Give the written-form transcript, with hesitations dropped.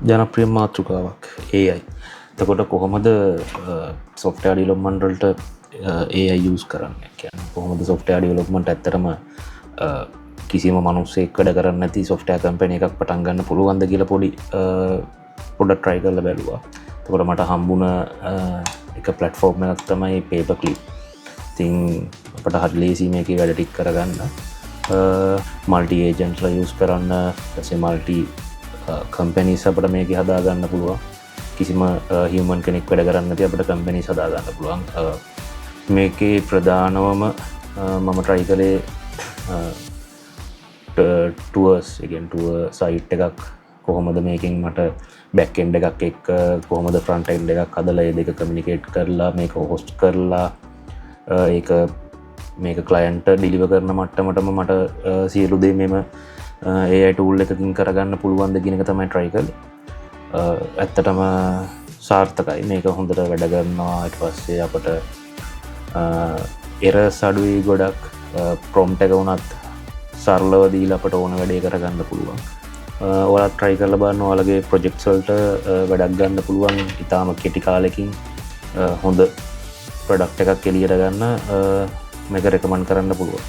ජනප්‍රිය මාතෘකාවක් AI. එතකොට කොහොමද software development වලට AI use කරන්නේ? කියන්නේ කොහොමද software development ඇත්තටම කිසිම මිනිස්සෙක් වැඩ කරන්නේ නැති software company එකක් පටන් ගන්න පුළුවන්ද කියලා පොඩ්ඩක් try කරලා බැලුවා. එතකොට මට හම්බුණ එක platform එකක් තමයි Paperclip. ඉතින් අපිට හරි ලේසි මේකේ වැඩ ටික කරගන්න. multi agents ලා use කරන්න, ඊපස්සේ multi companies අපිට මේකේ හදා ගන්න පුළුවන්. කිසිම human කෙනෙක් වැඩ කරන්නේ නැති අපිට companies හදා ගන්න පුළුවන්. මේකේ ප්‍රධානවම මම try කළේ tours, again tour site එකක් කොහොමද මේකෙන් මට back end එකක් එක්ක කොහොමද front end එකක් හදලා ඒ දෙක communicate කරලා මේක host කරලා ඒක මේක client deliver කරන මට්ටමටම මට සියලු දේ මෙම AI tool එකකින් කරගන්න පුළුවන්ද කියන එක තමයි try කළේ. ඇත්තටම සාර්ථකයි. මේක හොඳට වැඩ කරනවා. ඊට පස්සේ අපට errors අඩුයි ගොඩක්. prompt එක වුණත් සරලව දීලා අපට ඕන වැඩේ කරගන්න පුළුවන්. ඔයාලා try කරලා බලන්න. ඔයාලගේ projects වලට වැඩක් ගන්න පුළුවන්. ඉතාලම කෙටි කාලෙකින් හොඳ product එකක් එළියට ගන්න මේක recommend කරන්න පුළුවන්.